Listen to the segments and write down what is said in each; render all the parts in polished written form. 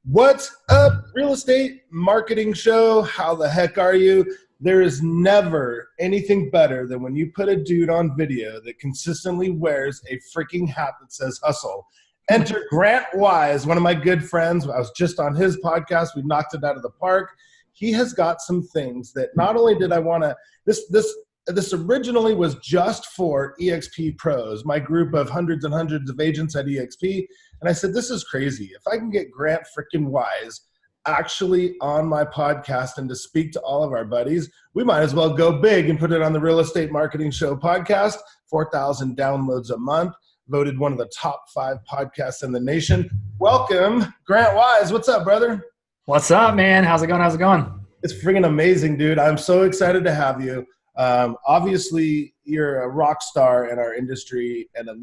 What's up, real estate marketing show? How the heck are you? There is never anything better than when you put a dude on video that consistently wears a freaking hat that says hustle. Enter Grant Wise, one of my good friends. I was just on his podcast. We knocked it out of the park. He has got some things that not only did I want to, this originally was just for EXP pros, my group of hundreds and hundreds of agents at EXP. And I said, this is crazy. If I can get Grant freaking Wise actually on my podcast and to speak to all of our buddies, we might as well go big and put it on the Real Estate Marketing Show podcast. 4,000 downloads a month, voted one of the top 5 podcasts in the nation. Welcome, Grant Wise. What's up, brother? What's up, man? How's it going? It's freaking amazing, dude. I'm so excited to have you. Obviously, you're a rock star in our industry and a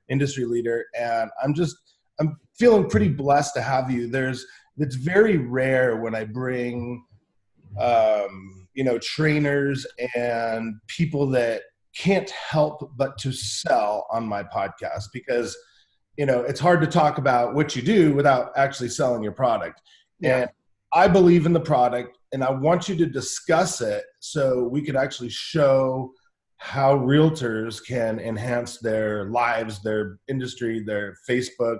industry leader, and I'm feeling pretty blessed to have you. It's very rare when I bring, trainers and people that can't help but to sell on my podcast because, it's hard to talk about what you do without actually selling your product. Yeah. And I believe in the product, and I want you to discuss it so we could actually show how realtors can enhance their lives, their industry, their Facebook.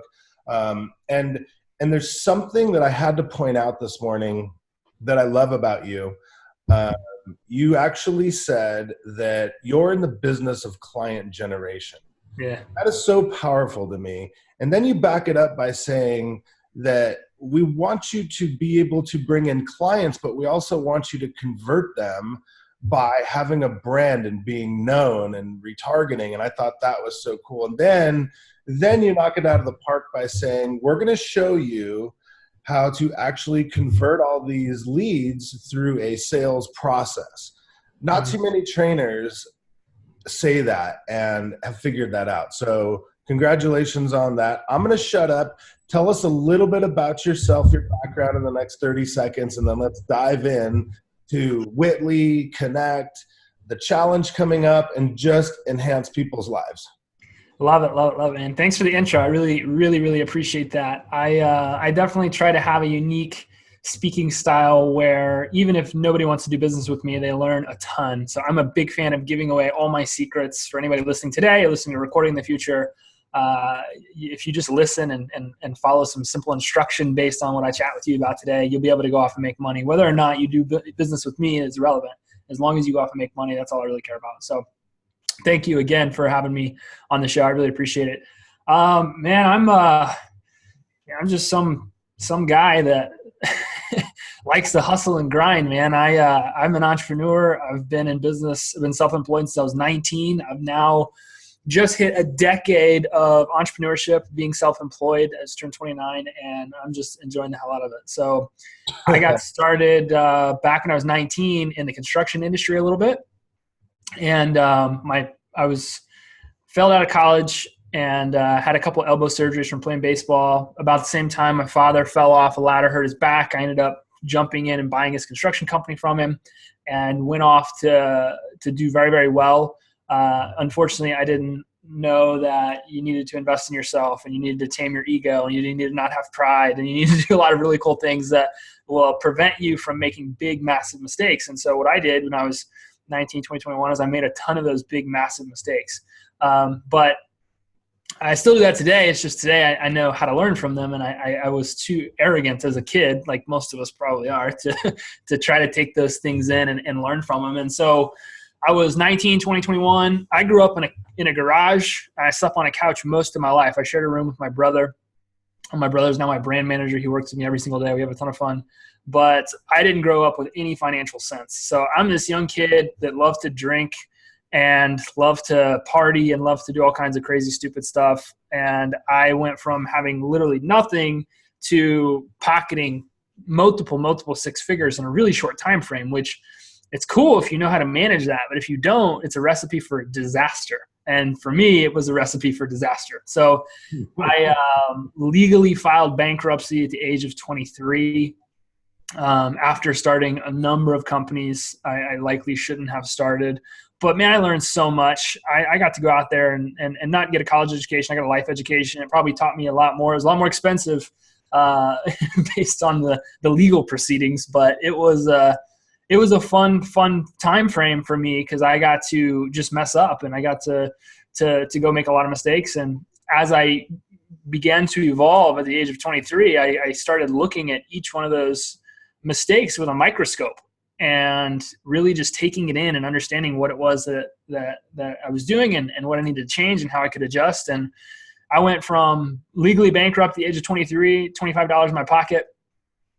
And there's something that I had to point out this morning that I love about you. You actually said that you're in the business of client generation. Yeah. That is so powerful to me. And then you back it up by saying that we want you to be able to bring in clients, but we also want you to convert them by having a brand and being known and retargeting. And I thought that was so cool. And then you knock it out of the park by saying, we're going to show you how to actually convert all these leads through a sales process. Not too many trainers say that and have figured that out. So congratulations on that. I'm going to shut up. Tell us a little bit about yourself, your background in the next 30 seconds, and then let's dive in to Whitley, Connect, the challenge coming up, and just enhance people's lives. Love it, man. Thanks for the intro. I really, really, really appreciate that. I definitely try to have a unique speaking style where even if nobody wants to do business with me, they learn a ton. So I'm a big fan of giving away all my secrets for anybody listening today or listening to recording in the future. If you just listen and follow some simple instruction based on what I chat with you about today, you'll be able to go off and make money. Whether or not you do business with me is irrelevant. As long as you go off and make money, that's all I really care about. So thank you again for having me on the show. I really appreciate it. Man, I'm just some guy that likes to hustle and grind, man. I'm an entrepreneur. I've been in business. I've been self-employed since I was 19. I've now just hit a decade of entrepreneurship, being self-employed. I just turned 29, and I'm just enjoying the hell out of it. So I got started back when I was 19 in the construction industry a little bit. And I failed out of college and had a couple elbow surgeries from playing baseball. About the same time, my father fell off a ladder, hurt his back. I ended up jumping in and buying his construction company from him and went off to do very, very well. Unfortunately, I didn't know that you needed to invest in yourself and you needed to tame your ego and you needed to not have pride and you needed to do a lot of really cool things that will prevent you from making big, massive mistakes. And so what I did when I was 19, 20, 21 is I made a ton of those big, massive mistakes. But I still do that today. It's just today I know how to learn from them. And I was too arrogant as a kid, like most of us probably are, to try to take those things in and learn from them. And so I was 19, 20, 21. I grew up in a garage. I slept on a couch most of my life. I shared a room with my brother. And my brother's now my brand manager. He works with me every single day. We have a ton of fun. But I didn't grow up with any financial sense. So I'm this young kid that loved to drink and loved to party and loved to do all kinds of crazy, stupid stuff. And I went from having literally nothing to pocketing multiple 6 figures in a really short time frame, which it's cool if you know how to manage that. But if you don't, it's a recipe for disaster. And for me, it was a recipe for disaster. So I legally filed bankruptcy at the age of 23. After starting a number of companies I likely shouldn't have started. But man, I learned so much. I got to go out there and not get a college education. I got a life education. It probably taught me a lot more. It was a lot more expensive based on the legal proceedings. But it was a fun time frame for me because I got to just mess up and I got to go make a lot of mistakes. And as I began to evolve at the age of 23, I started looking at each one of those mistakes with a microscope and really just taking it in and understanding what it was that I was doing and what I needed to change and how I could adjust. And I went from legally bankrupt at the age of 23, $25 in my pocket,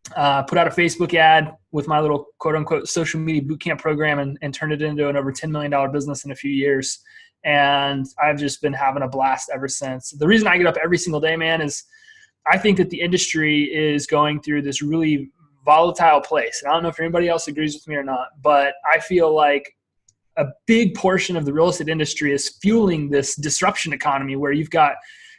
put out a Facebook ad with my little quote unquote social media bootcamp program and turned it into an over $10 million business in a few years. And I've just been having a blast ever since. The reason I get up every single day, man, is I think that the industry is going through this really volatile place. And I don't know if anybody else agrees with me or not, but I feel like a big portion of the real estate industry is fueling this disruption economy where you've got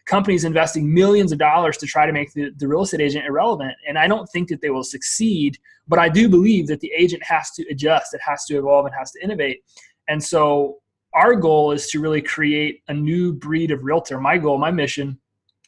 companies investing millions of dollars to try to make the real estate agent irrelevant. And I don't think that they will succeed, but I do believe that the agent has to adjust, it has to evolve, and has to innovate. And so our goal is to really create a new breed of realtor. My goal, my mission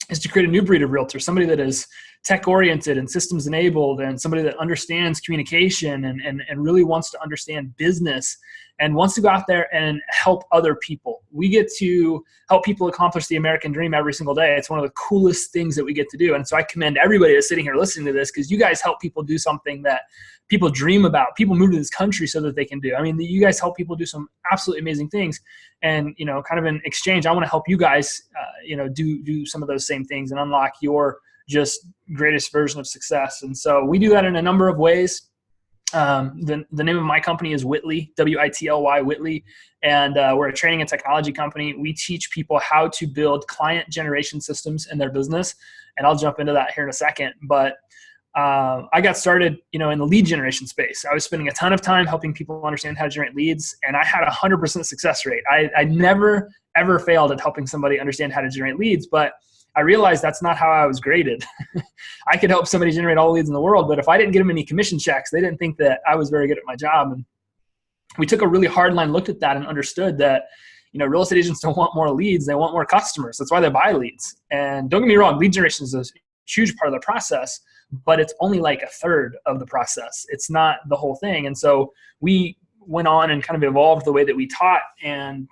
is to create a new breed of realtor, somebody that is tech-oriented and systems-enabled and somebody that understands communication and really wants to understand business and wants to go out there and help other people. We get to help people accomplish the American dream every single day. It's one of the coolest things that we get to do. And so I commend everybody that's sitting here listening to this because you guys help people do something that people dream about. People move to this country so that they can do. I mean, you guys help people do some absolutely amazing things. And, kind of in exchange, I want to help you guys, do some of those same things and unlock your just greatest version of success. And so we do that in a number of ways. The name of my company is Whitley, W-I-T-L-Y, Whitley. And we're a training and technology company. We teach people how to build client generation systems in their business. And I'll jump into that here in a second. But I got started, in the lead generation space. I was spending a ton of time helping people understand how to generate leads. And I had 100% success rate. I never, ever failed at helping somebody understand how to generate leads. But I realized that's not how I was graded. I could help somebody generate all the leads in the world, but if I didn't get them any commission checks, they didn't think that I was very good at my job. And we took a really hard line look at that and understood that, real estate agents don't want more leads. They want more customers. That's why they buy leads. And don't get me wrong, lead generation is a huge part of the process, but it's only like a third of the process. It's not the whole thing. And so we went on and kind of evolved the way that we taught and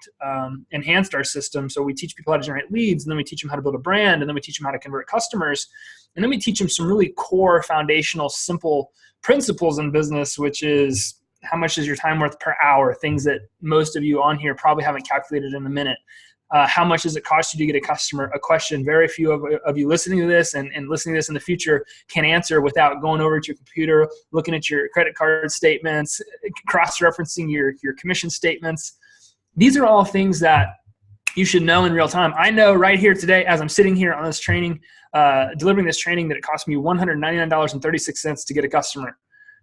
enhanced our system. So we teach people how to generate leads, and then we teach them how to build a brand, and then we teach them how to convert customers. And then we teach them some really core, foundational, simple principles in business, which is how much is your time worth per hour, things that most of you on here probably haven't calculated in a minute. How much does it cost you to get a customer? A question very few of you listening to this and listening to this in the future can answer without going over to your computer, looking at your credit card statements, cross-referencing your commission statements. These are all things that you should know in real time. I know right here today, as I'm sitting here on this training, delivering this training, that it cost me $199.36 to get a customer,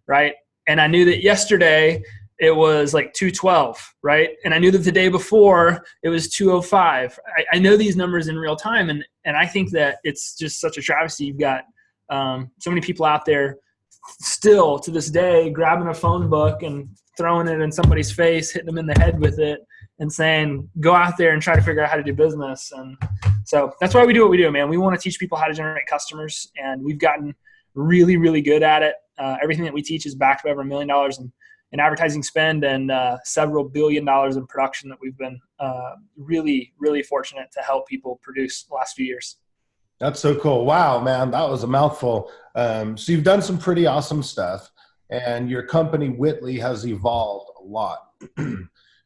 right? And I knew that yesterday it was like 212, right? And I knew that the day before it was 205. I know these numbers in real time. And I think that it's just such a travesty. You've got so many people out there still to this day grabbing a phone book and throwing it in somebody's face, hitting them in the head with it and saying, go out there and try to figure out how to do business. And so that's why we do what we do, man. We want to teach people how to generate customers, and we've gotten really, really good at it. Everything that we teach is backed by over $1 million in advertising spend and several $1 billion in production that we've been really, really fortunate to help people produce the last few years. That's so cool. Wow, man, that was a mouthful. So you've done some pretty awesome stuff, and your company Whitley has evolved a lot.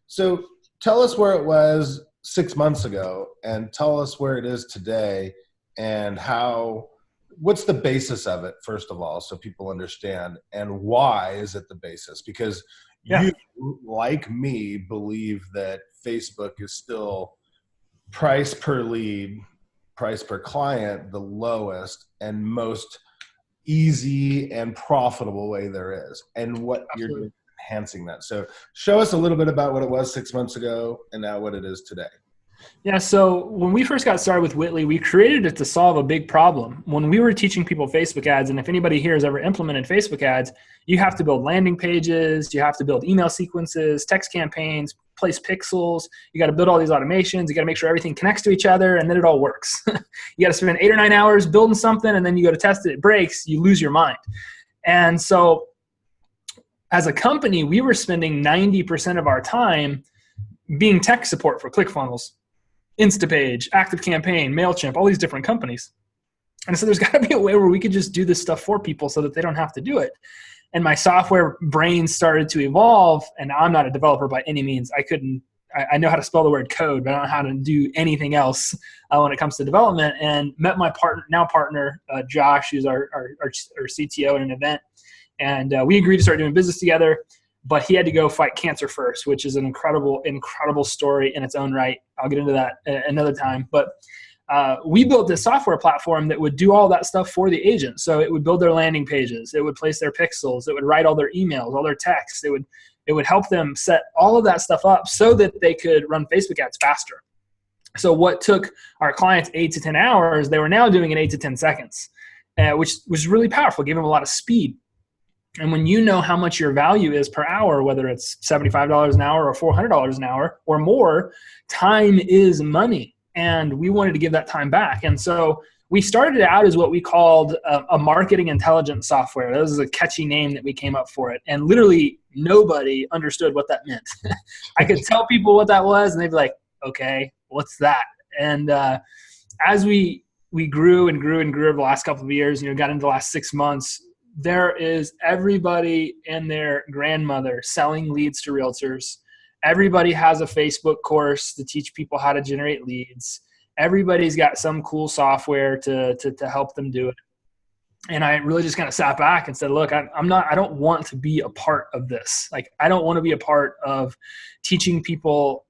So tell us where it was 6 months ago, and tell us where it is today, and what's the basis of it, first of all, so people understand, and why is it the basis? Because you, like me, believe that Facebook is still price per lead, price per client, the lowest and most easy and profitable way there is, and what you're doing enhancing that. So show us a little bit about what it was 6 months ago and now what it is today. Yeah, so when we first got started with Whitley, we created it to solve a big problem. When we were teaching people Facebook ads, and if anybody here has ever implemented Facebook ads, you have to build landing pages, you have to build email sequences, text campaigns, place pixels. You got to build all these automations. You got to make sure everything connects to each other, and then it all works. You got to spend 8 or 9 hours building something, and then you go to test it. It breaks. You lose your mind. And so as a company, we were spending 90% of our time being tech support for ClickFunnels, Instapage, ActiveCampaign, MailChimp, all these different companies. And so there's got to be a way where we could just do this stuff for people so that they don't have to do it. And my software brain started to evolve, and I'm not a developer by any means. I know how to spell the word code, but I don't know how to do anything else when it comes to development. And met my partner, Josh, who's our CTO at an event. And we agreed to start doing business together, but he had to go fight cancer first, which is an incredible, incredible story in its own right. I'll get into that another time. But we built this software platform that would do all that stuff for the agent. So it would build their landing pages. It would place their pixels. It would write all their emails, all their texts. It would help them set all of that stuff up so that they could run Facebook ads faster. So what took our clients 8 to 10 hours, they were now doing in 8 to 10 seconds, which was really powerful, gave them a lot of speed. And when you know how much your value is per hour, whether it's $75 an hour or $400 an hour or more, time is money. And we wanted to give that time back. And so we started out as what we called a marketing intelligence software. That was a catchy name that we came up for it. And literally nobody understood what that meant. I could tell people what that was, and they'd be like, okay, what's that? And as we grew and grew and grew over the last couple of years, got into the last 6 months, there is everybody and their grandmother selling leads to realtors. Everybody has a Facebook course to teach people how to generate leads. Everybody's got some cool software to help them do it. And I really just kind of sat back and said, look, I don't want to be a part of this. Like, I don't want to be a part of teaching people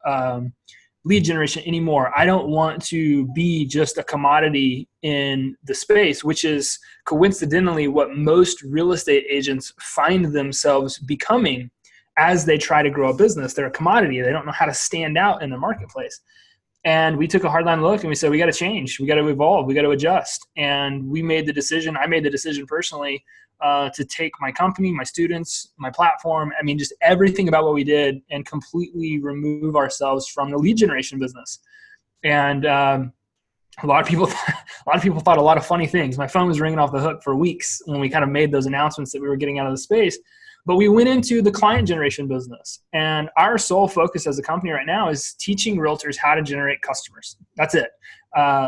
lead generation anymore. I don't want to be just a commodity in the space, which is coincidentally what most real estate agents find themselves becoming as they try to grow a business. They're a commodity. They don't know how to stand out in the marketplace. And we took a hardline look and we said, we got to change. We got to evolve. We got to adjust. And we made the decision. I made the decision personally to take my company, my students, my platform, just everything about what we did, and completely remove ourselves from the lead generation business. And a lot of people thought a lot of funny things. My phone was ringing off the hook for weeks when we kind of made those announcements that we were getting out of the space. But we went into the client generation business, and our sole focus as a company right now is teaching realtors how to generate customers. That's it.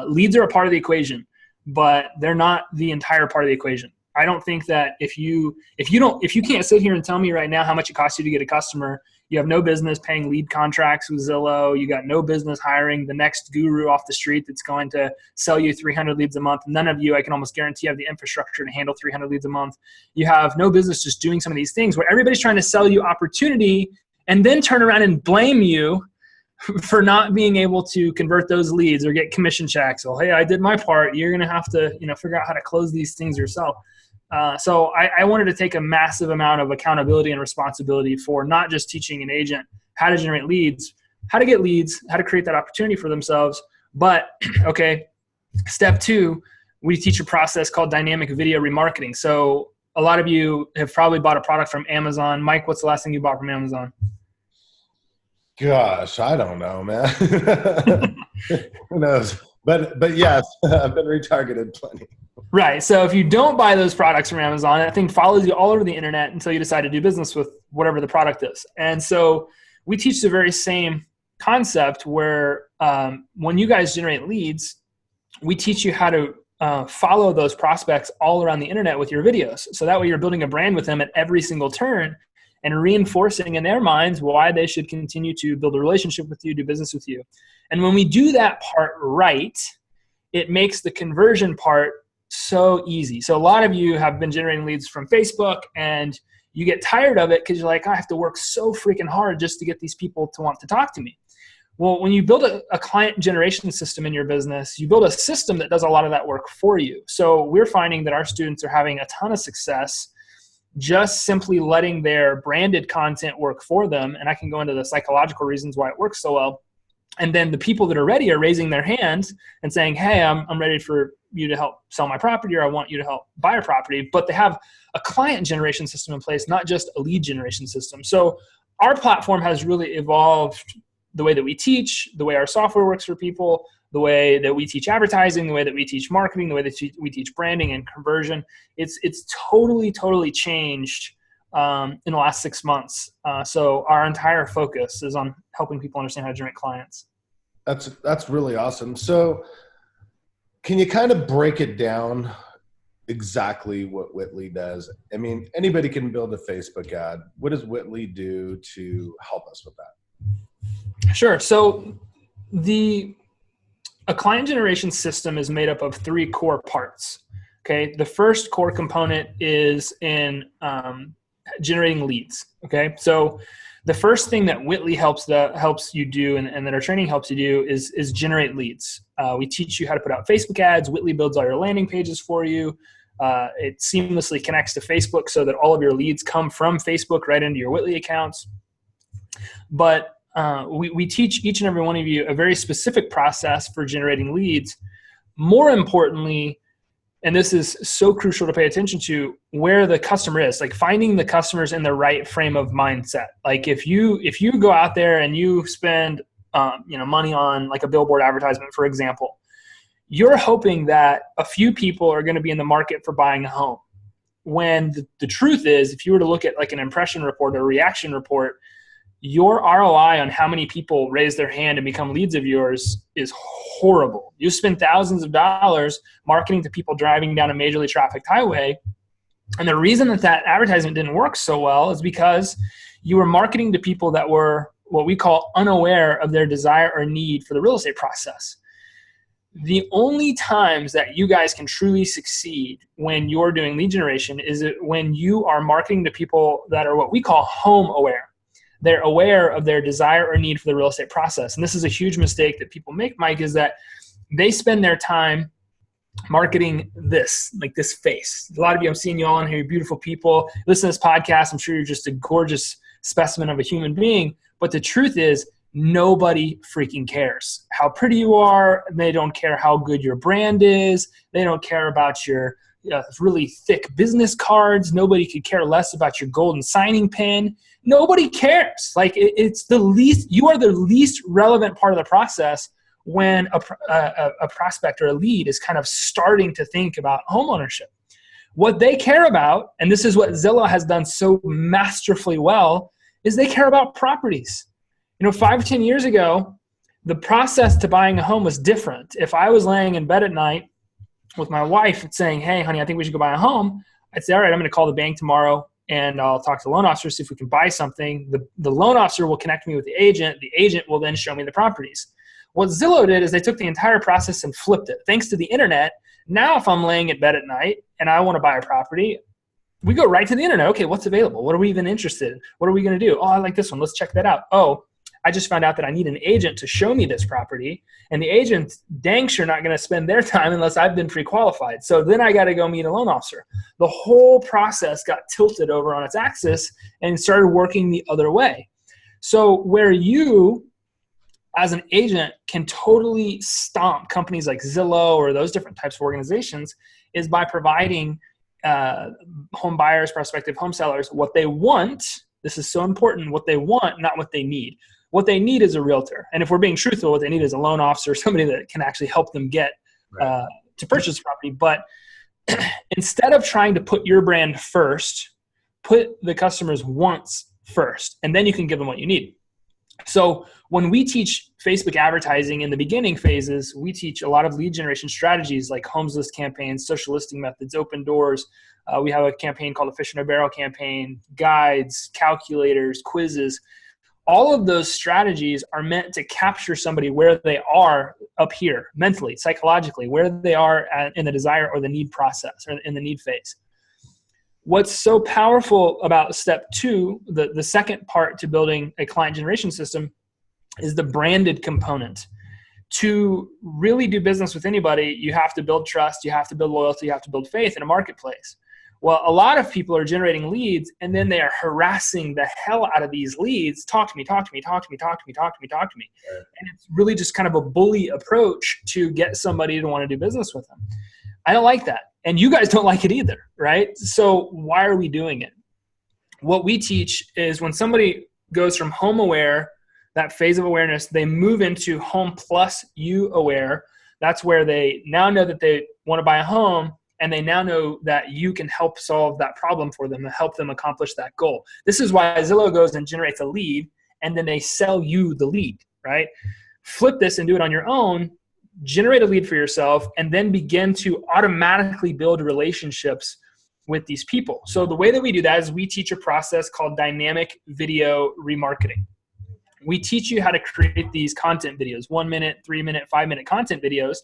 Leads are a part of the equation, but they're not the entire part of the equation. I don't think that if you can't sit here and tell me right now how much it costs you to get a customer, you have no business paying lead contracts with Zillow. You got no business hiring the next guru off the street that's going to sell you 300 leads a month. None of you, I can almost guarantee, have the infrastructure to handle 300 leads a month. You have no business just doing some of these things where everybody's trying to sell you opportunity and then turn around and blame you for not being able to convert those leads or get commission checks. Well, hey, I did my part. You're going to have to, figure out how to close these things yourself. So I wanted to take a massive amount of accountability and responsibility for not just teaching an agent how to generate leads, how to get leads, how to create that opportunity for themselves. But, okay, step 2, we teach a process called dynamic video remarketing. So a lot of you have probably bought a product from Amazon. Mike, what's the last thing you bought from Amazon? Gosh, I don't know, man. Who knows? But yes, I've been retargeted plenty. Right. So if you don't buy those products from Amazon, that thing follows you all over the internet until you decide to do business with whatever the product is. And so we teach the very same concept where when you guys generate leads, we teach you how to follow those prospects all around the internet with your videos. So that way you're building a brand with them at every single turn and reinforcing in their minds why they should continue to build a relationship with you, do business with you. And when we do that part right, it makes the conversion part so easy. So a lot of you have been generating leads from Facebook and you get tired of it because you're like, I have to work so freaking hard just to get these people to want to talk to me. Well, when you build a client generation system in your business, you build a system that does a lot of that work for you. So we're finding that our students are having a ton of success just simply letting their branded content work for them. And I can go into the psychological reasons why it works so well. And then the people that are ready are raising their hands and saying, hey, I'm ready for you to help sell my property, or I want you to help buy a property. But they have a client generation system in place, not just a lead generation system. So our platform has really evolved the way that we teach, the way our software works for people, the way that we teach advertising, the way that we teach marketing, the way that we teach branding and conversion. It's totally changed in the last 6 months. So our entire focus is on helping people understand how to generate clients. That's really awesome. So can you kind of break it down exactly what Whitley does? I mean, anybody can build a Facebook ad. What does Whitley do to help us with that? Sure. So a client generation system is made up of 3 core parts. Okay. The first core component is in generating leads. Okay. So the first thing that Whitley helps you do and that our training helps you do is generate leads. We teach you how to put out Facebook ads. Whitley builds all your landing pages for you. It seamlessly connects to Facebook so that all of your leads come from Facebook right into your Whitley accounts. But we teach each and every one of you a very specific process for generating leads. More importantly, and this is so crucial to pay attention to, where the customer is, like finding the customers in the right frame of mindset. Like if you go out there and you spend money on like a billboard advertisement, for example, you're hoping that a few people are going to be in the market for buying a home. When the truth is, if you were to look at like an impression report or a reaction report, your ROI on how many people raise their hand and become leads of yours is horrible. You spend thousands of dollars marketing to people driving down a majorly trafficked highway. And the reason that advertisement didn't work so well is because you were marketing to people that were what we call unaware of their desire or need for the real estate process. The only times that you guys can truly succeed when you're doing lead generation is when you are marketing to people that are what we call home aware. They're aware of their desire or need for the real estate process. And this is a huge mistake that people make, Mike, is that they spend their time marketing this, like this face. A lot of you, I'm seeing you all in here, you're beautiful people. Listen to this podcast, I'm sure you're just a gorgeous specimen of a human being. But the truth is, nobody freaking cares how pretty you are. They don't care how good your brand is. They don't care about your really thick business cards. Nobody could care less about your golden signing pin. Nobody cares. Like it's the least, you are the least relevant part of the process when a prospect or a lead is kind of starting to think about homeownership. What they care about, and this is what Zillow has done so masterfully well, is they care about properties. 5 or 10 years ago, the process to buying a home was different. If I was laying in bed at night with my wife saying, hey, honey, I think we should go buy a home, I'd say, all right, I'm going to call the bank tomorrow and I'll talk to the loan officer, see if we can buy something. The loan officer will connect me with the agent. The agent will then show me the properties. What Zillow did is they took the entire process and flipped it. Thanks to the internet, now if I'm laying in bed at night and I want to buy a property, we go right to the internet. Okay, what's available? What are we even interested in? What are we going to do? Oh, I like this one. Let's check that out. Oh, I just found out that I need an agent to show me this property, and the agent dang sure not going to spend their time unless I've been pre-qualified. So then I got to go meet a loan officer. The whole process got tilted over on its axis and started working the other way. So where you, as an agent, can totally stomp companies like Zillow or those different types of organizations is by providing home buyers, prospective home sellers, what they want. This is so important, what they want, not what they need. What they need is a realtor. And if we're being truthful, what they need is a loan officer, somebody that can actually help them get to purchase the property. But instead of trying to put your brand first, put the customer's wants first, and then you can give them what you need. So when we teach Facebook advertising in the beginning phases, we teach a lot of lead generation strategies like homes list campaigns, social listing methods, open doors. We have a campaign called a Fish in a Barrel campaign, guides, calculators, quizzes. All of those strategies are meant to capture somebody where they are up here, mentally, psychologically, where they are in the desire or the need process or in the need phase. What's so powerful about step 2, the second part to building a client generation system, is the branded component. To really do business with anybody, you have to build trust, you have to build loyalty, you have to build faith in a marketplace. Well, a lot of people are generating leads and then they are harassing the hell out of these leads. Talk to me, talk to me, talk to me, talk to me, talk to me, talk to me. And it's really just kind of a bully approach to get somebody to want to do business with them. I don't like that. And you guys don't like it either, right? So why are we doing it? What we teach is when somebody goes from home aware, that phase of awareness, they move into home plus you aware. That's where they now know that they want to buy a home, and they now know that you can help solve that problem for them and help them accomplish that goal. This is why Zillow goes and generates a lead, and then they sell you the lead, right? Flip this and do it on your own, generate a lead for yourself, and then begin to automatically build relationships with these people. So the way that we do that is we teach a process called dynamic video remarketing. We teach you how to create these content videos, 1 minute, 3 minute, 5 minute content videos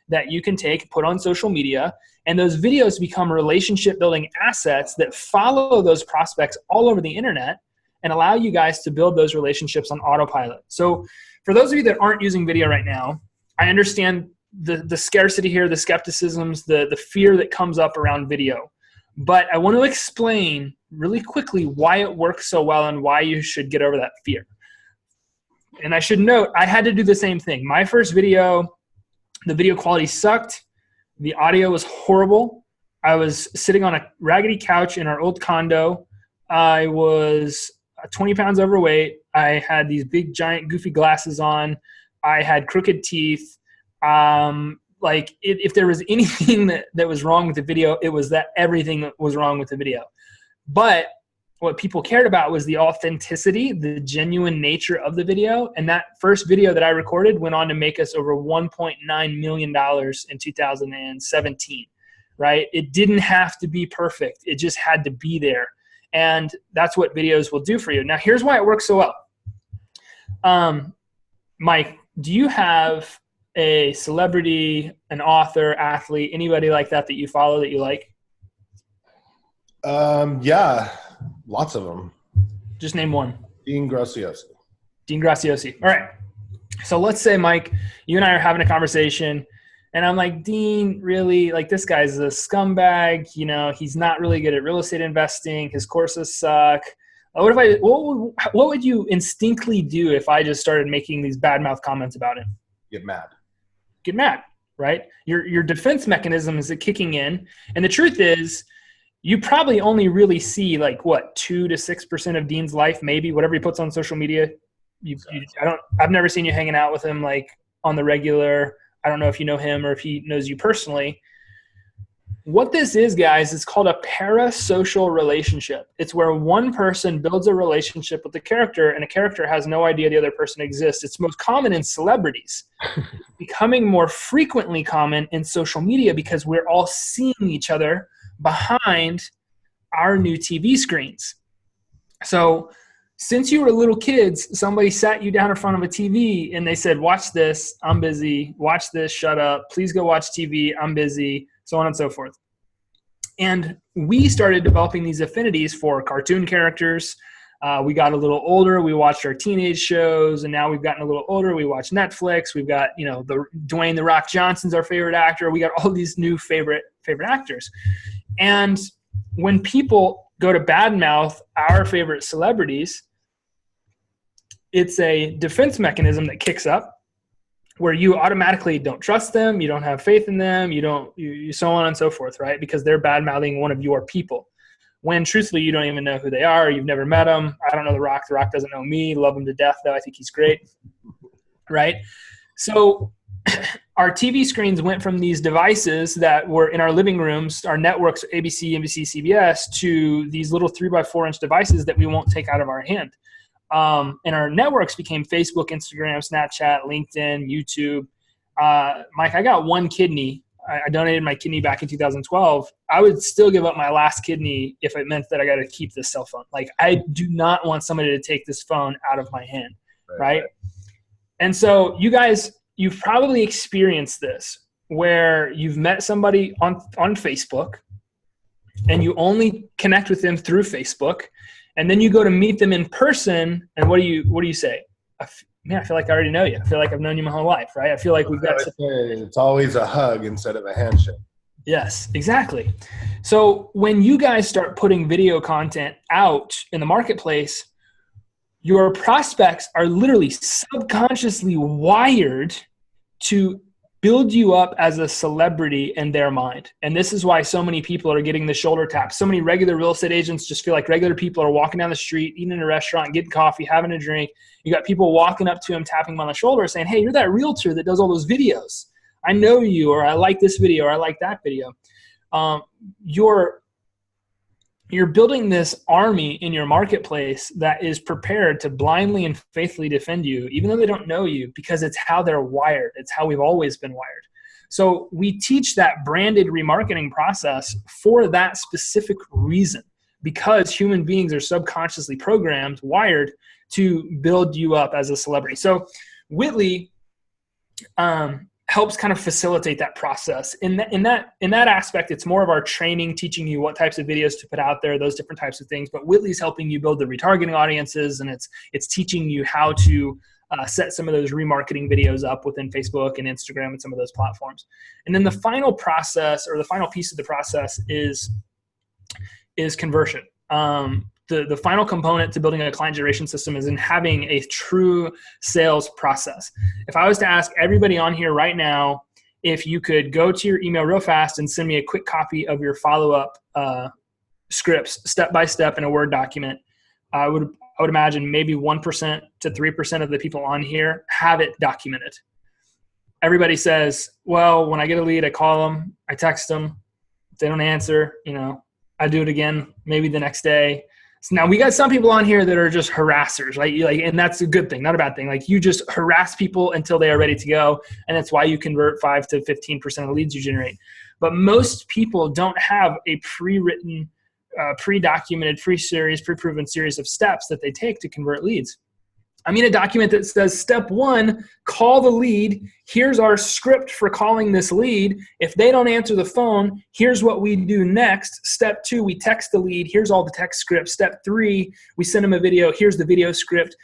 that you can take, put on social media, and those videos become relationship building assets that follow those prospects all over the internet and allow you guys to build those relationships on autopilot. So for those of you that aren't using video right now, I understand the scarcity here, the skepticisms, the fear that comes up around video. But I want to explain really quickly why it works so well and why you should get over that fear. And I should note, I had to do the same thing. My first video, the video quality sucked. The audio was horrible. I was sitting on a raggedy couch in our old condo. I was 20 pounds overweight. I had these big, giant, goofy glasses on. I had crooked teeth. If there was anything that was wrong with the video, it was that everything was wrong with the video. But what people cared about was the authenticity, the genuine nature of the video. And that first video that I recorded went on to make us over $1.9 million in 2017, right? It didn't have to be perfect. It just had to be there. And that's what videos will do for you. Now, here's why it works so well. Mike, do you have a celebrity, an author, athlete, anybody like that you follow that you like? Yeah, lots of them. Just name one. Dean Graziosi. Dean Graziosi. All right. So let's say, Mike, you and I are having a conversation, and I'm like, Dean, really, like, this guy's a scumbag. You know, he's not really good at real estate investing. His courses suck. What would you instinctively do if I just started making these badmouth comments about him? Get mad, right? Your defense mechanism is kicking in. And the truth is, you probably only really see 2 to 6% of Dean's life, maybe, whatever he puts on social media. I've never seen you hanging out with him on the regular. I don't know if you know him or if he knows you personally. What this is, guys, is called a parasocial relationship. It's where one person builds a relationship with the character, and a character has no idea the other person exists. It's most common in celebrities. Becoming more frequently common in social media because we're all seeing each other behind our new TV screens. So since you were little kids, somebody sat you down in front of a TV and they said, watch this, I'm busy. Watch this, shut up. Please go watch TV, I'm busy. So on and so forth. And we started developing these affinities for cartoon characters. We got a little older. We watched our teenage shows, and now we've gotten a little older. We watch Netflix. We've got, the Dwayne "The Rock" Johnson's our favorite actor. We got all these new favorite actors. And when people go to badmouth our favorite celebrities, it's a defense mechanism that kicks up, where you automatically don't trust them, you don't have faith in them, you so on and so forth, right? Because they're bad-mouthing one of your people. When truthfully, you don't even know who they are, you've never met them. I don't know The Rock. The Rock doesn't know me. Love him to death, though. I think he's great, right? So our TV screens went from these devices that were in our living rooms, our networks, ABC, NBC, CBS, to these little 3x4-inch devices that we won't take out of our hand. And our networks became Facebook, Instagram, Snapchat, LinkedIn, YouTube. Mike, I got one kidney. I donated my kidney back in 2012. I would still give up my last kidney if it meant that I got to keep this cell phone. I do not want somebody to take this phone out of my hand, right? And so you guys, you've probably experienced this where you've met somebody on Facebook and you only connect with them through Facebook. And then you go to meet them in person, and what do you say? I feel like I already know you. I feel like I've known you my whole life, right? I feel like we've got – It's always a hug instead of a handshake. Yes, exactly. So when you guys start putting video content out in the marketplace, your prospects are literally subconsciously wired to build you up as a celebrity in their mind. And this is why so many people are getting the shoulder tap. So many regular real estate agents just feel like regular people are walking down the street, eating in a restaurant, getting coffee, having a drink. You got people walking up to them, tapping them on the shoulder saying, hey, you're that realtor that does all those videos. I know you, or I like this video, or I like that video. You're building this army in your marketplace that is prepared to blindly and faithfully defend you, even though they don't know you, because it's how they're wired. It's how we've always been wired. So we teach that branded remarketing process for that specific reason, because human beings are subconsciously programmed, wired to build you up as a celebrity. So Whitley helps kind of facilitate that process. In that aspect, it's more of our training, teaching you what types of videos to put out there, those different types of things. But Whitley's helping you build the retargeting audiences, and it's teaching you how to set some of those remarketing videos up within Facebook and Instagram and some of those platforms. And then the final process, or the final piece of the process, is conversion. The final component to building a client generation system is in having a true sales process. If I was to ask everybody on here right now, if you could go to your email real fast and send me a quick copy of your follow-up scripts, step-by-step in a Word document, I would imagine maybe 1% to 3% of the people on here have it documented. Everybody says, well, when I get a lead, I call them, I text them. If they don't answer, I do it again, maybe the next day. So now we got some people on here that are just harassers, right? And that's a good thing, not a bad thing. Like, you just harass people until they are ready to go. And that's why you convert 5 to 15% of the leads you generate. But most people don't have a pre-written, pre-documented, pre-proven series of steps that they take to convert leads. I mean, a document that says, step 1, call the lead. Here's our script for calling this lead. If they don't answer the phone, here's what we do next. Step 2, we text the lead. Here's all the text script. Step 3, we send them a video. Here's the video script.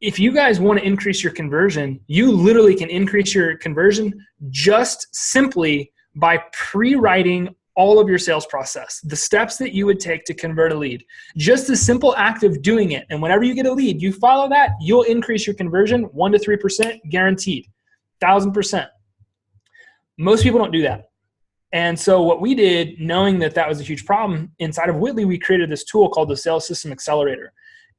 If you guys want to increase your conversion, you literally can increase your conversion just simply by pre-writing all of your sales process, the steps that you would take to convert a lead. Just the simple act of doing it. And whenever you get a lead, you follow that, you'll increase your conversion 1 to 3%, guaranteed, 1,000%. Most people don't do that. And so what we did, knowing that that was a huge problem, inside of Whitley, we created this tool called the Sales System Accelerator.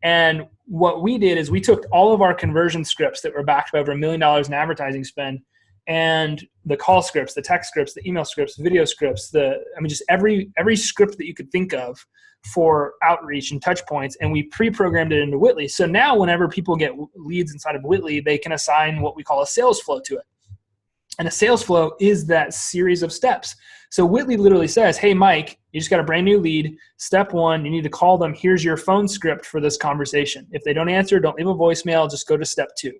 And what we did is we took all of our conversion scripts that were backed by over $1 million in advertising spend, and the call scripts, the text scripts, the email scripts, video scripts, just every script that you could think of for outreach and touch points, and we pre-programmed it into Whitley. So now whenever people get leads inside of Whitley, they can assign what we call a sales flow to it. And a sales flow is that series of steps. So Whitley literally says, hey, Mike, you just got a brand new lead. Step 1, you need to call them. Here's your phone script for this conversation. If they don't answer, don't leave a voicemail, just go to step 2.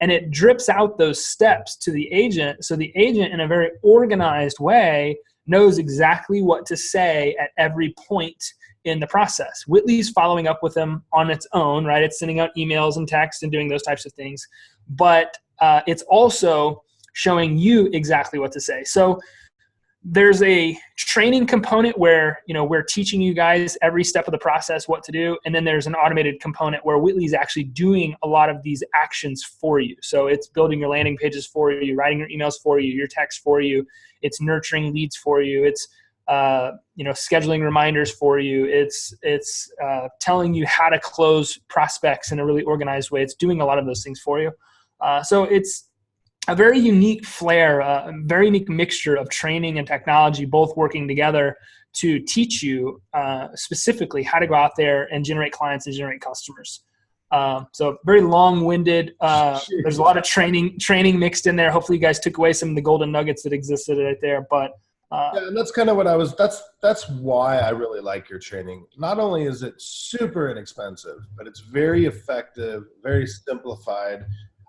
And it drips out those steps to the agent. So the agent, in a very organized way, knows exactly what to say at every point in the process. Whitley's following up with them on its own, right? It's sending out emails and texts and doing those types of things. But it's also showing you exactly what to say. So there's a training component where, we're teaching you guys every step of the process what to do. And then there's an automated component where Whitley's actually doing a lot of these actions for you. So it's building your landing pages for you, writing your emails for you, your texts for you. It's nurturing leads for you. It's, scheduling reminders for you. It's telling you how to close prospects in a really organized way. It's doing a lot of those things for you. So it's a very unique flair, a very unique mixture of training and technology, both working together to teach you specifically how to go out there and generate clients and generate customers. So very long-winded. There's a lot of training mixed in there. Hopefully you guys took away some of the golden nuggets that existed right there. But yeah, and that's kind of what that's why I really like your training. Not only is it super inexpensive, but it's very effective, very simplified.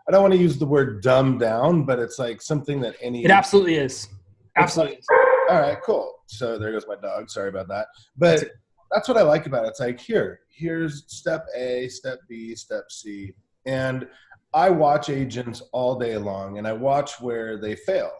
I don't want to use the word dumbed down, but it's like something that It absolutely is. Absolutely is. All right, cool. So there goes my dog. Sorry about that. But that's what I like about it. It's like, here's step A, step B, step C. And I watch agents all day long, and I watch where they fail.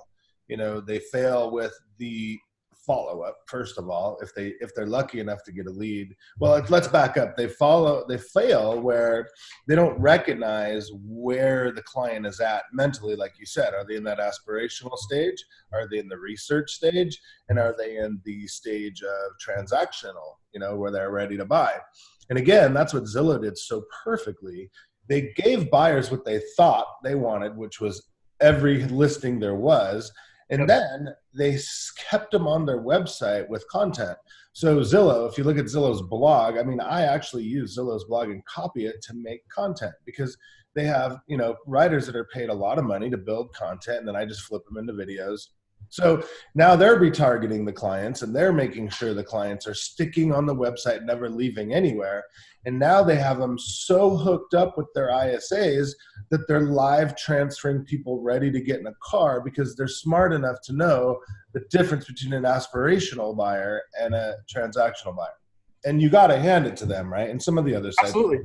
They fail with the follow-up, first of all, if they're lucky enough to get a lead. Well, let's back up. They fail where they don't recognize where the client is at mentally, like you said. Are they in that aspirational stage? Are they in the research stage? And are they in the stage of transactional, where they're ready to buy? And again, that's what Zillow did so perfectly. They gave buyers what they thought they wanted, which was every listing there was. And then they kept them on their website with content. So Zillow, if you look at Zillow's blog, I actually use Zillow's blog and copy it to make content, because they have, writers that are paid a lot of money to build content, and then I just flip them into videos. So now they're retargeting the clients, and they're making sure the clients are sticking on the website, never leaving anywhere. And now they have them so hooked up with their ISAs that they're live transferring people ready to get in a car, because they're smart enough to know the difference between an aspirational buyer and a transactional buyer. And you got to hand it to them, right? And some of the other sites. Absolutely.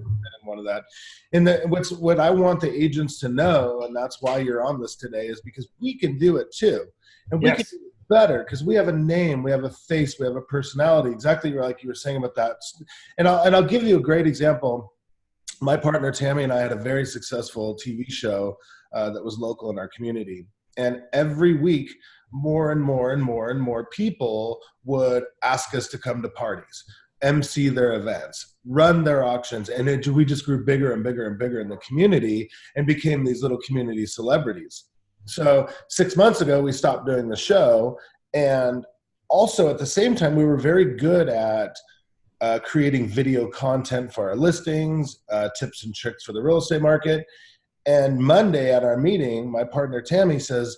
One of that. And what I want the agents to know, and that's why you're on this today, is because we can do it too. And we can do it better because we have a name, we have a face, we have a personality, exactly like you were saying about that. And I'll give you a great example. My partner, Tammy, and I had a very successful TV show that was local in our community. And every week, more and more and more and more people would ask us to come to parties, MC their events, run their auctions. And we just grew bigger and bigger and bigger in the community and became these little community celebrities. So 6 months ago, we stopped doing the show. And also at the same time, we were very good at creating video content for our listings, tips and tricks for the real estate market. And Monday at our meeting, my partner Tammy says,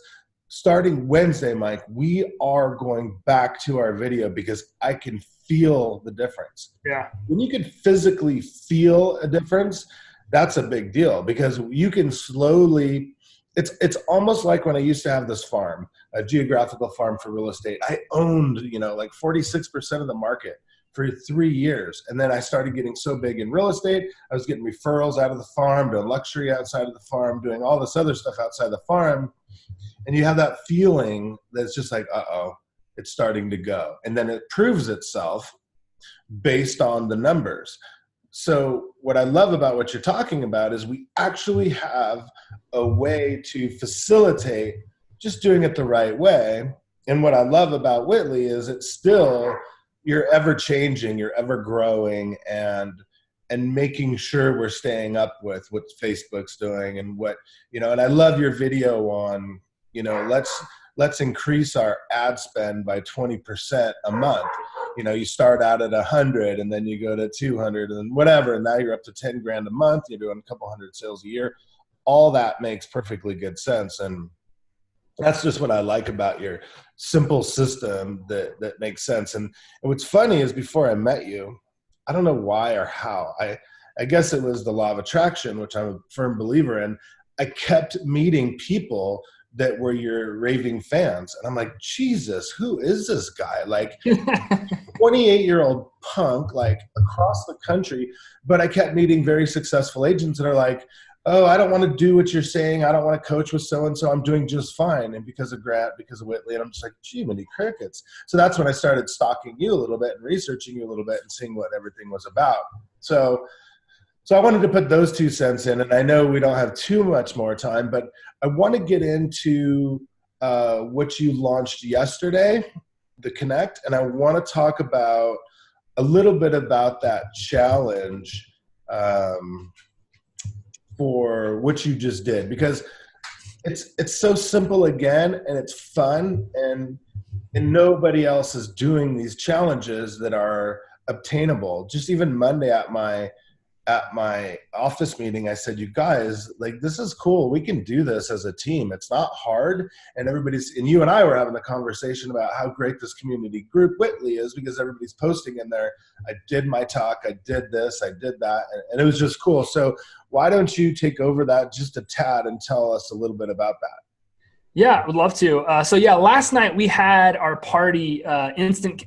starting Wednesday, Mike, we are going back to our video because I can feel the difference. Yeah. When you can physically feel a difference, that's a big deal, because you can slowly, it's almost like when I used to have this farm, a geographical farm for real estate. I owned, like 46% of the market for 3 years. And then I started getting so big in real estate, I was getting referrals out of the farm, doing luxury outside of the farm, doing all this other stuff outside the farm. And you have that feeling that's just like, uh-oh, it's starting to go. And then it proves itself based on the numbers. So what I love about what you're talking about is we actually have a way to facilitate just doing it the right way. And what I love about Whitley is it's still, you're ever changing, you're ever growing, and making sure we're staying up with what Facebook's doing and what, and I love your video on, let's increase our ad spend by 20% a month. You start out at 100 and then you go to 200 and whatever, and now you're up to 10 grand a month. You're doing a couple hundred sales a year. All that makes perfectly good sense. And that's just what I like about your simple system that makes sense. And what's funny is before I met you, I don't know why or how, I guess it was the law of attraction, which I'm a firm believer in. I kept meeting people that were your raving fans. And I'm like, Jesus, who is this guy? Like 28-year-old punk, like across the country. But I kept meeting very successful agents that are like, oh, I don't want to do what you're saying. I don't want to coach with so-and-so. I'm doing just fine. And because of Grant, because of Whitley, and I'm just like, gee, many crickets. So that's when I started stalking you a little bit and researching you a little bit and seeing what everything was about. So I wanted to put those 2 cents in, and I know we don't have too much more time, but I want to get into what you launched yesterday, the Connect, and I want to talk about a little bit about that challenge for what you just did, because it's so simple again, and it's fun, and nobody else is doing these challenges that are obtainable. Just even Monday at my office meeting, I said, you guys, like, this is cool. We can do this as a team. It's not hard. And and you and I were having a conversation about how great this community group Whitley is, because everybody's posting in there. I did my talk. I did this. I did that. And it was just cool. So why don't you take over that just a tad and tell us a little bit about that? Yeah, would love to. So last night we had our party, our Instant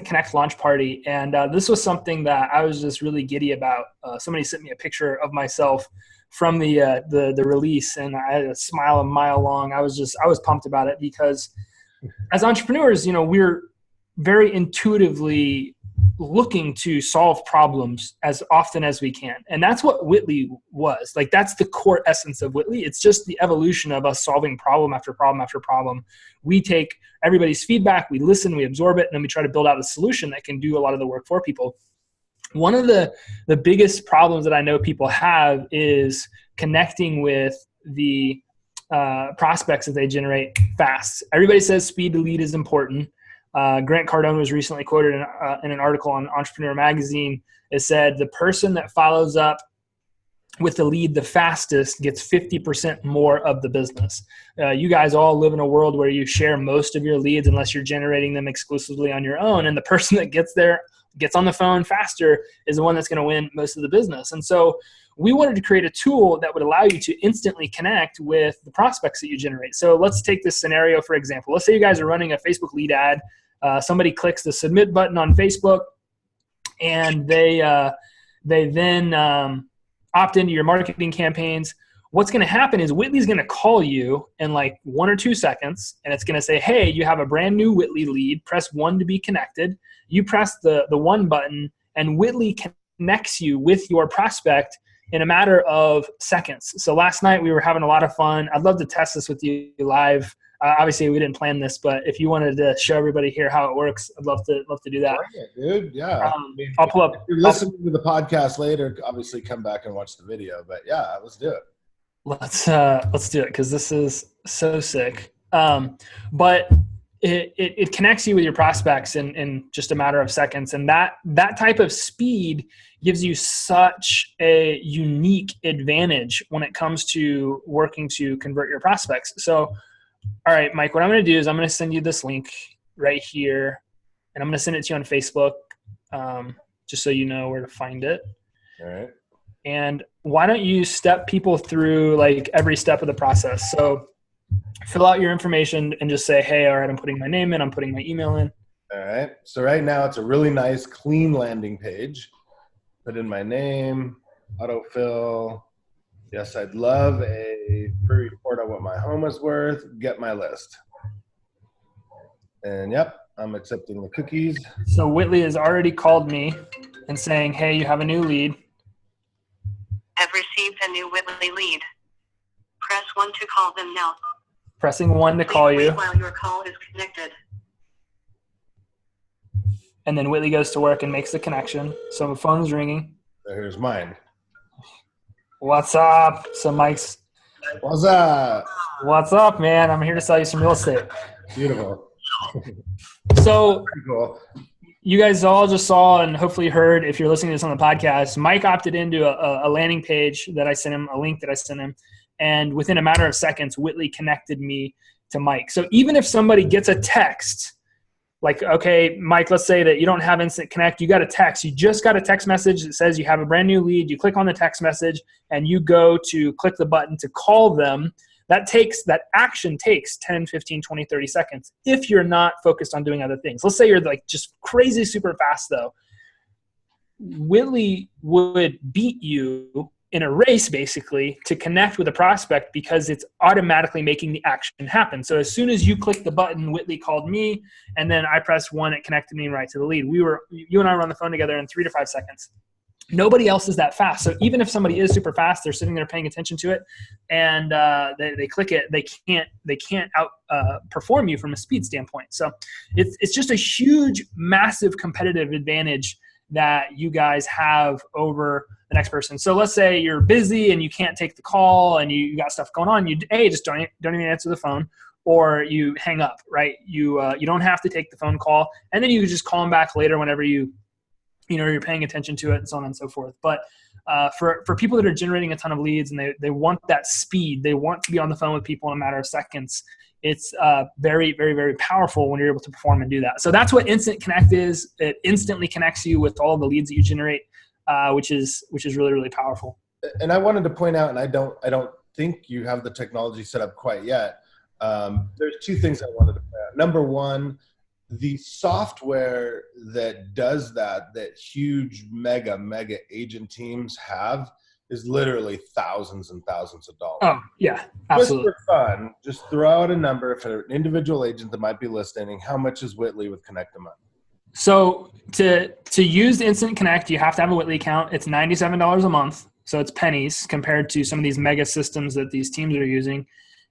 Connect launch party, and this was something that I was just really giddy about. Somebody sent me a picture of myself from the release, and I had a smile a mile long. I was pumped about it, because as entrepreneurs, very intuitively looking to solve problems as often as we can. And that's what Whitley was. Like, that's the core essence of Whitley. It's just the evolution of us solving problem after problem after problem. We take everybody's feedback, we listen, we absorb it, and then we try to build out a solution that can do a lot of the work for people. One of the biggest problems that I know people have is connecting with the prospects that they generate fast. Everybody says speed to lead is important. Grant Cardone was recently quoted in an article on Entrepreneur Magazine. It said the person that follows up with the lead the fastest gets 50% more of the business. You guys all live in a world where you share most of your leads unless you're generating them exclusively on your own. And the person that gets on the phone faster is the one that's going to win most of the business. And so we wanted to create a tool that would allow you to instantly connect with the prospects that you generate. So let's take this scenario, for example. Let's say you guys are running a Facebook lead ad. Somebody clicks the submit button on Facebook, and they then opt into your marketing campaigns. What's going to happen is Whitley's going to call you in like 1 or 2 seconds, and it's going to say, hey, you have a brand new Whitley lead. Press 1 to be connected. You press the 1 button, and Whitley connects you with your prospect in a matter of seconds. So last night we were having a lot of fun. I'd love to test this with you live. Obviously, we didn't plan this, but if you wanted to show everybody here how it works, I'd love to do that. Right, dude. Yeah. I'll pull up. If you're listening to the podcast later, obviously come back and watch the video. But yeah, let's do it. Let's do it, because this is so sick. But it connects you with your prospects in just a matter of seconds, and that type of speed gives you such a unique advantage when it comes to working to convert your prospects. So, all right, Mike, what I'm going to do is I'm going to send you this link right here, and I'm going to send it to you on Facebook, just so you know where to find it. All right. And why don't you step people through like every step of the process? So fill out your information and just say, hey, all right, I'm putting my name in, I'm putting my email in. All right. So right now it's a really nice, clean landing page. Put in my name, autofill. Yes, I'd love a free report on what my home is worth. Get my list. And yep, I'm accepting the cookies. So Whitley has already called me and saying, hey, you have a new lead. Have received a new Whitley lead. Press 1 to call them now. Pressing 1 to call you. While your call is connected. And then Whitley goes to work and makes the connection. So the phone's ringing. So here's mine. What's up? So Mike's. What's up? What's up, man? I'm here to sell you some real estate. Beautiful. So Pretty cool. You guys all just saw and hopefully heard, if you're listening to this on the podcast, Mike opted into a landing page that I sent him, a link that I sent him. And within a matter of seconds, Whitley connected me to Mike. So even if somebody gets a text, like, okay, Mike, let's say that you don't have Instant Connect, you got a text. You just got a text message that says you have a brand new lead. You click on the text message and you go to click the button to call them. That action takes 10, 15, 20, 30 seconds if you're not focused on doing other things. Let's say you're like just crazy super fast though. Whitley would beat you in a race basically to connect with a prospect because it's automatically making the action happen. So as soon as you click the button, Whitley called me, and then I pressed 1, it connected me right to the lead. You and I were on the phone together in 3 to 5 seconds. Nobody else is that fast. So even if somebody is super fast, they're sitting there paying attention to it, and they click it, they can't perform you from a speed standpoint. So it's just a huge, massive competitive advantage that you guys have over the next person. So let's say you're busy and you can't take the call and you got stuff going on. You just don't even answer the phone, or you hang up, right? You don't have to take the phone call, and then you just call them back later whenever you're paying attention to it, and so on and so forth. But for people that are generating a ton of leads and they want that speed, they want to be on the phone with people in a matter of seconds, it's very, very, very powerful when you're able to perform and do that. So that's what Instant Connect is. It instantly connects you with all the leads that you generate, which is really, really powerful. And I wanted to point out, and I don't think you have the technology set up quite yet. There's 2 things I wanted to point out. Number one, the software that does that huge mega agent teams have is literally thousands and thousands of dollars. Oh, yeah, absolutely. Just for fun, just throw out a number for an individual agent that might be listening. How much is Whitley with Connect a month? So to use the Instant Connect, you have to have a Whitley account. It's $97 a month. So it's pennies compared to some of these mega systems that these teams are using.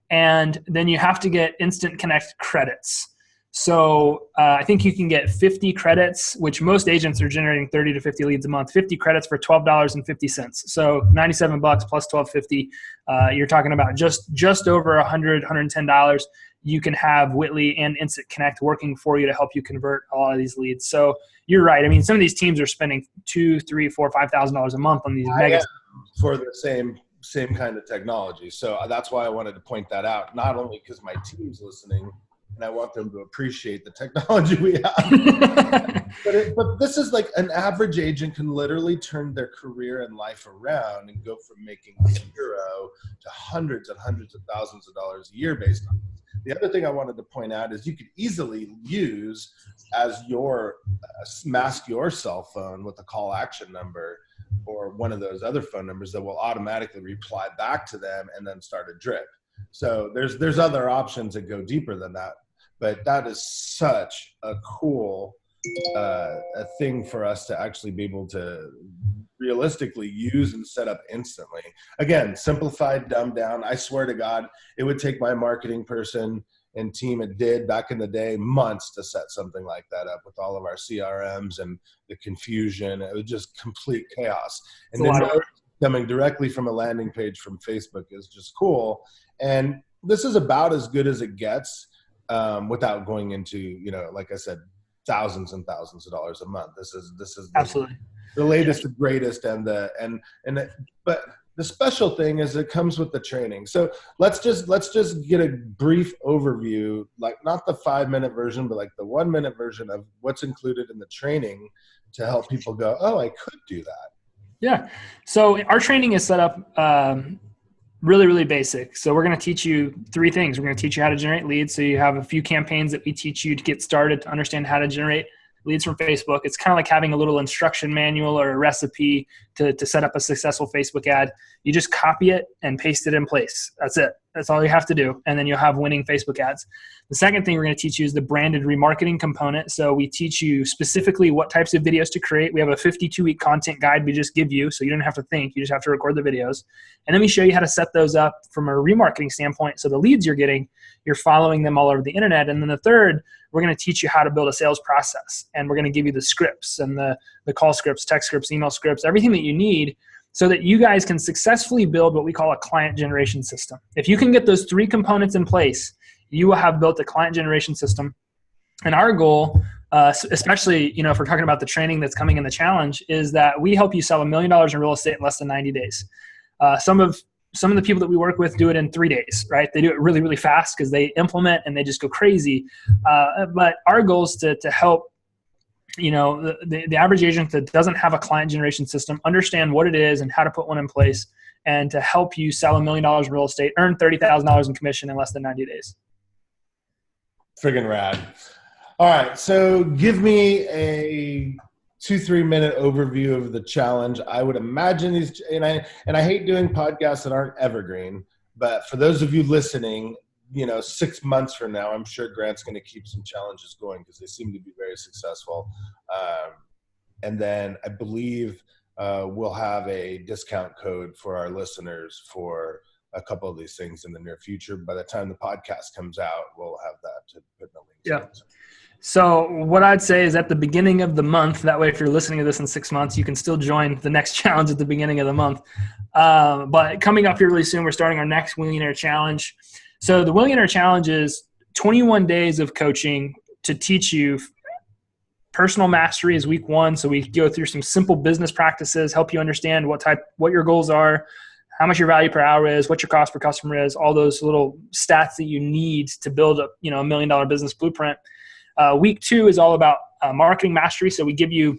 And then you have to get Instant Connect credits. So I think you can get 50 credits, which most agents are generating 30 to 50 leads a month, 50 credits for $12.50. So $97 plus $12.50. You're talking about just over $100, $110. You can have Whitley and Instant Connect working for you to help you convert a lot of these leads. So you're right. I mean, some of these teams are spending $2,000, $3,000, $4,000, $5,000 a month on these mega for the same kind of technology. So that's why I wanted to point that out, not only because my team's listening and I want them to appreciate the technology we have, but this is like an average agent can literally turn their career and life around and go from making zero to hundreds and hundreds of thousands of dollars a year based on this. The other thing I wanted to point out is you could easily use as your mask your cell phone with a call action number or one of those other phone numbers that will automatically reply back to them and then start a drip. So there's other options that go deeper than that, but that is such a cool a thing for us to actually be able to realistically use and set up instantly. Again, simplified, dumbed down. I swear to God, it would take my marketing person and team, it did back in the day, months to set something like that up with all of our CRMs and the confusion. It was just complete chaos. And then coming directly from a landing page from Facebook is just cool. And this is about as good as it gets without going into, you know, like I said, thousands and thousands of dollars a month. This is absolutely the latest, the greatest, but the special thing is it comes with the training. So let's just get a brief overview, like not the 5-minute version, but like the 1-minute version of what's included in the training to help people go, oh, I could do that. Yeah. So our training is set up really, really basic. So we're going to teach you 3 things. We're going to teach you how to generate leads. So you have a few campaigns that we teach you to get started to understand how to generate leads from Facebook. It's kind of like having a little instruction manual or a recipe to set up a successful Facebook ad. You just copy it and paste it in place. That's it. That's all you have to do. And then you'll have winning Facebook ads. The second thing we're going to teach you is the branded remarketing component. So we teach you specifically what types of videos to create. We have a 52-week content guide we just give you, so you don't have to think. You just have to record the videos. And then we show you how to set those up from a remarketing standpoint. So the leads you're getting, you're following them all over the internet. And then the third, we're going to teach you how to build a sales process. And we're going to give you the scripts and the call scripts, text scripts, email scripts, everything that you need so that you guys can successfully build what we call a client generation system. If you can get those 3 components in place, you will have built a client generation system. And our goal, especially, you know, if we're talking about the training that's coming in the challenge, is that we help you sell $1 million in real estate in less than 90 days. Some of the people that we work with do it in 3 days, right? They do it really, really fast because they implement and they just go crazy. But our goal is to help, you know, the average agent that doesn't have a client generation system understand what it is and how to put one in place, and to help you sell $1 million in real estate, earn $30,000 in commission in less than 90 days. Friggin' rad. All right. So give me a 2-3 minute overview of the challenge. I would imagine these, and I hate doing podcasts that aren't evergreen, but for those of you listening, you know, 6 months from now, I'm sure Grant's going to keep some challenges going because they seem to be very successful. And then I believe we'll have a discount code for our listeners for a couple of these things in the near future. By the time the podcast comes out, we'll have that to put in the links. Yeah. So what I'd say is at the beginning of the month, that way if you're listening to this in 6 months, you can still join the next challenge at the beginning of the month. But coming up here really soon, we're starting our next Millionaire Challenge. So the Millionaire Challenge is 21 days of coaching to teach you personal mastery is week 1. So we go through some simple business practices, help you understand what your goals are, how much your value per hour is, what your cost per customer is, all those little stats that you need to build $1 million business blueprint. Week 2 is all about marketing mastery. So we give you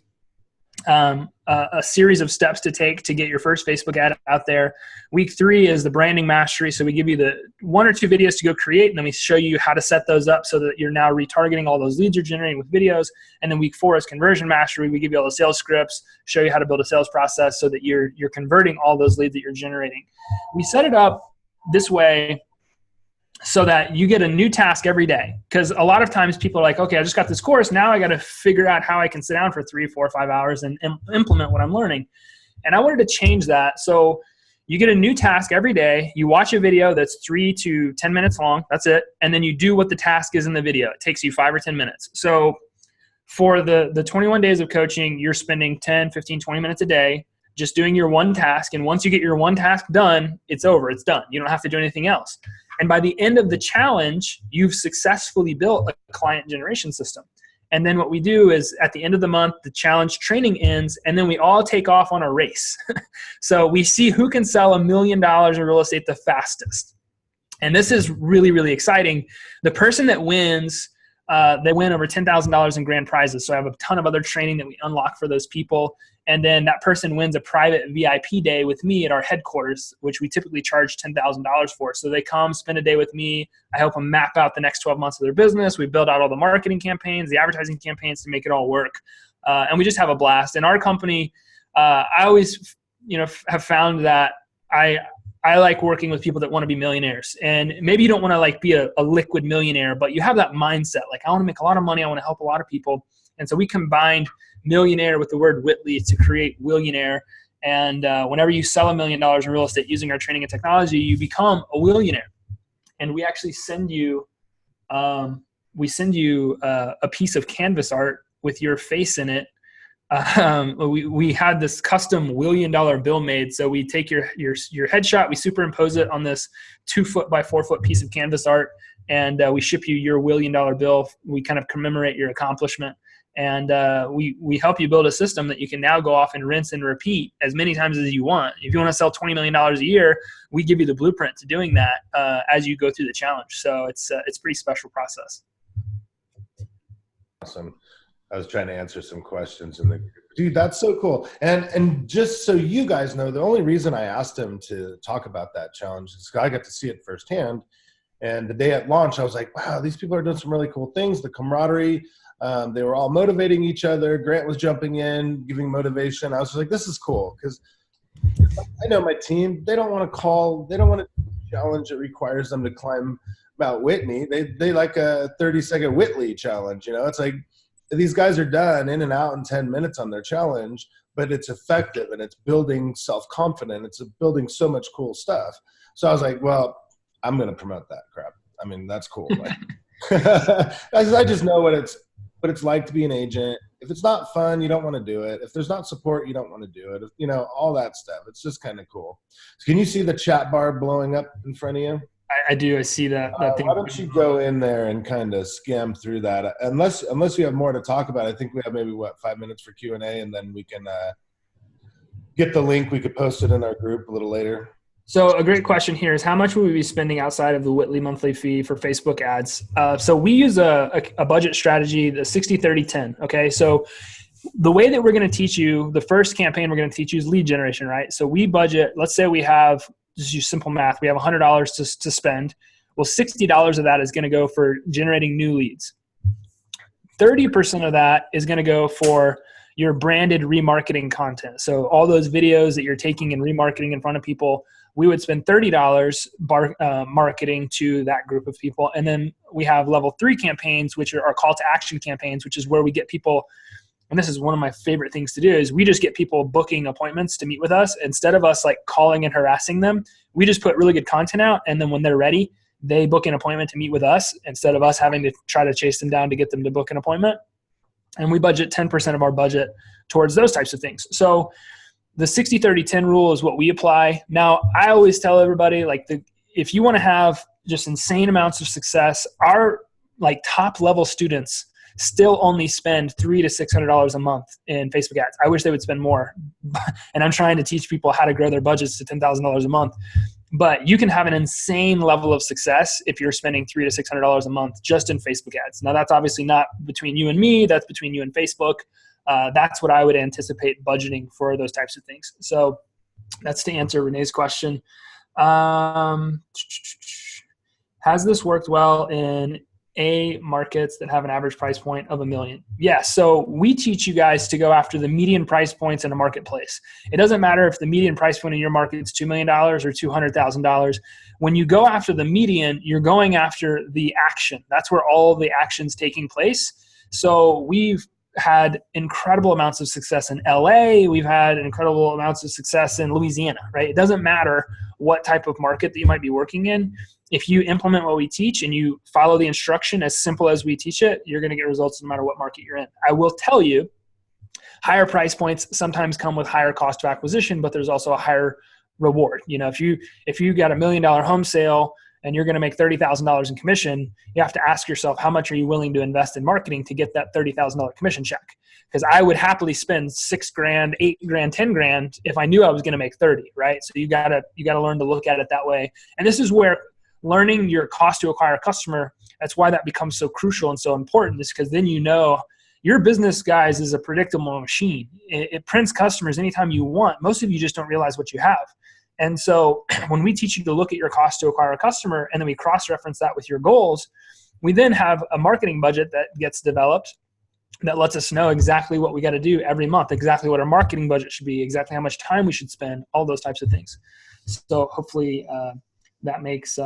a series of steps to take to get your first Facebook ad out there. Week 3 is the branding mastery. So we give you the 1 or 2 videos to go create, and then we show you how to set those up so that you're now retargeting all those leads you're generating with videos. And then week 4 is conversion mastery. We give you all the sales scripts, show you how to build a sales process so that you're converting all those leads that you're generating. We set it up this way so that you get a new task every day. Because a lot of times people are like, okay, I just got this course. Now I got to figure out how I can sit down for 3, 4, 5 hours and implement what I'm learning. And I wanted to change that. So you get a new task every day. You watch a video that's 3 to 10 minutes long. That's it. And then you do what the task is in the video. It takes you 5 or 10 minutes. So for the 21 days of coaching, you're spending 10, 15, 20 minutes a day just doing your one task. And once you get your one task done, it's over. It's done. You don't have to do anything else. And by the end of the challenge, you've successfully built a client generation system. And then what we do is at the end of the month, the challenge training ends, and then we all take off on a race. So we see who can sell $1 million in real estate the fastest. And this is really, really exciting. The person that wins, they win over $10,000 in grand prizes. So I have a ton of other training that we unlock for those people. And then that person wins a private VIP day with me at our headquarters, which we typically charge $10,000 for. So they come spend a day with me. I help them map out the next 12 months of their business. We build out all the marketing campaigns, the advertising campaigns to make it all work. And we just have a blast. In our company, I always, have found that I like working with people that want to be millionaires. And maybe you don't want to like be a liquid millionaire, but you have that mindset. Like, I want to make a lot of money. I want to help a lot of people. And so we combined millionaire with the word Whitley to create Willionaire. And whenever you sell $1 million in real estate using our training and technology, you become a Willionaire. And we actually send you, a piece of canvas art with your face in it. We had this custom $1 million bill made. So we take your headshot, we superimpose it on this 2 foot by 4 foot piece of canvas art, and we ship you your $1 million bill. We kind of commemorate your accomplishment. And we help you build a system that you can now go off and rinse and repeat as many times as you want. If you want to sell $20 million a year, we give you the blueprint to doing that as you go through the challenge. So it's a pretty special process. Awesome. I was trying to answer some questions dude, that's so cool. And just so you guys know, the only reason I asked him to talk about that challenge is because I got to see it firsthand. And the day at launch, I was like, wow, these people are doing some really cool things. The camaraderie, they were all motivating each other. Grant was jumping in, giving motivation. I was just like, this is cool. Because I know my team, they don't want to challenge that requires them to climb Mount Whitney. They like a 30-second Whitley challenge. It's like, these guys are done in and out in 10 minutes on their challenge, but it's effective and it's building self-confidence. It's building so much cool stuff. So I was like, well, I'm going to promote that crap. I mean, that's cool. Like, I just know what it's like to be an agent. If it's not fun, you don't want to do it. If there's not support, you don't want to do it. All that stuff. It's just kind of cool. So can you see the chat bar blowing up in front of you? I do. I see that thing. Why don't you go in there and kind of skim through that? Unless you have more to talk about. I think we have maybe 5 minutes for Q&A, and then we can get the link. We could post it in our group a little later. So a great question here is, how much would we be spending outside of the Whitley monthly fee for Facebook ads? So we use a budget strategy, the 60-30-10. Okay. So the way that we're going to teach you, the first campaign we're going to teach you is lead generation, right? So we budget, let's say we have, just use simple math, we have $100 to spend. Well, $60 of that is going to go for generating new leads. 30% of that is going to go for your branded remarketing content. So all those videos that you're taking and remarketing in front of people, we would spend $30 marketing to that group of people. And then we have level 3 campaigns, which are our call to action campaigns, which is where we get people, and this is one of my favorite things to do, is we just get people booking appointments to meet with us. Instead of us like calling and harassing them, we just put really good content out. And then when they're ready, they book an appointment to meet with us instead of us having to try to chase them down to get them to book an appointment. And we budget 10% of our budget towards those types of things. So the 60-30-10 rule is what we apply. Now, I always tell everybody, if you want to have just insane amounts of success, our top level students still only spend $300 to $600 a month in Facebook ads. I wish they would spend more. And I'm trying to teach people how to grow their budgets to $10,000 a month. But you can have an insane level of success if you're spending $300 to $600 a month just in Facebook ads. Now, that's obviously not between you and me. That's between you and Facebook. That's what I would anticipate budgeting for those types of things. So that's to answer Renee's question. Has this worked well in A markets that have an average price point of $1 million. Yeah, so we teach you guys to go after the median price points in a marketplace. It doesn't matter if the median price point in your market is $2 million or $200,000. When you go after the median, you're going after the action. That's where all the action's taking place. So we've had incredible amounts of success in LA. We've had incredible amounts of success in Louisiana, right? It doesn't matter what type of market that you might be working in. If you implement what we teach and you follow the instruction as simple as we teach it, you're going to get results no matter what market you're in. I will tell you, higher price points sometimes come with higher cost of acquisition, but there's also a higher reward. You know, if you got $1 million home sale and you're going to make $30,000 in commission, you have to ask yourself, how much are you willing to invest in marketing to get that $30,000 commission check? Because I would happily spend $6,000, $8,000, $10,000 if I knew I was going to make 30, right? So you gotta learn to look at it that way. And this is where learning your cost to acquire a customer, that's why that becomes so crucial and so important, is because then you know your business, guys, is a predictable machine. It prints customers anytime you want. Most of you just don't realize what you have. And so when we teach you to look at your cost to acquire a customer and then we cross-reference that with your goals, we then have a marketing budget that gets developed that lets us know exactly what we got to do every month, exactly what our marketing budget should be, exactly how much time we should spend, all those types of things. So hopefully that makes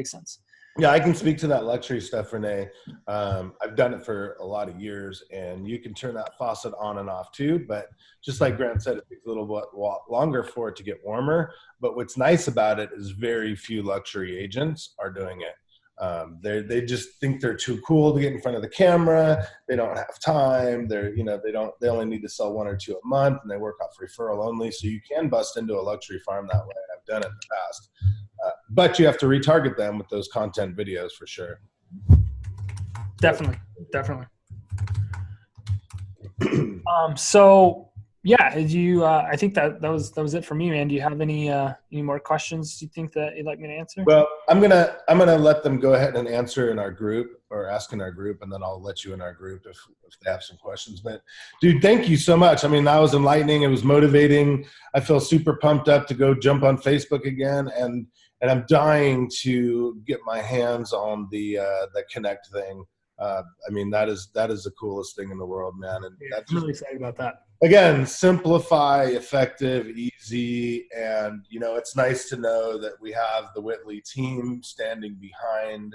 sense. Yeah, I can speak to that luxury stuff, Renee. I've done it for a lot of years, and you can turn that faucet on and off too. But just like Grant said, it takes a little bit longer for it to get warmer. But what's nice about it is very few luxury agents are doing it. They just think they're too cool to get in front of the camera. They don't have time. They only need to sell 1 or 2 a month, and they work off referral only. So you can bust into a luxury farm that way. I've done it in the past. But you have to retarget them with those content videos for sure. Definitely. So yeah, I think that was it for me, man. Do you have any more questions you think that you'd like me to answer? Well, I'm gonna let them go ahead and answer in our group or ask in our group, and then I'll let you in our group if they have some questions. But dude, thank you so much. I mean, that was enlightening. It was motivating. I feel super pumped up to go jump on Facebook again, and I'm dying to get my hands on the Connect thing. I mean, that is the coolest thing in the world, man. And I'm really excited about that. Again, simplify, effective, easy, and it's nice to know that we have the Whitley team standing behind,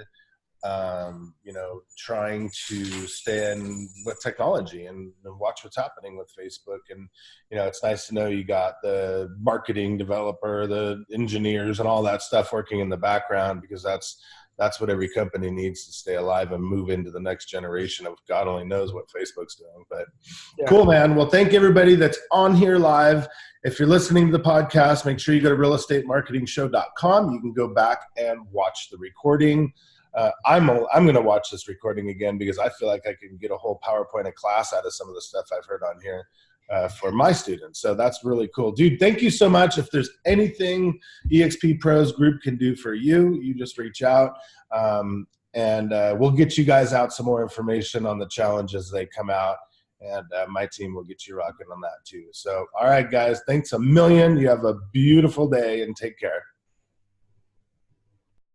trying to stand with technology and watch what's happening with Facebook. And it's nice to know you got the marketing developer, the engineers, and all that stuff working in the background, because that's what every company needs to stay alive and move into the next generation of God only knows what Facebook's doing. But yeah. Cool, man. Well, thank everybody that's on here live. If you're listening to the podcast, make sure you go to realestatemarketingshow.com. You can go back and watch the recording. I'm going to watch this recording again because I feel like I can get a whole PowerPoint and class out of some of the stuff I've heard on here. For my students. So that's really cool. Dude, thank you so much. If there's anything eXp Pros group can do for you, you just reach out. And we'll get you guys out some more information on the challenges they come out. And my team will get you rocking on that too. So, all right, guys, thanks a million. You have a beautiful day and take care.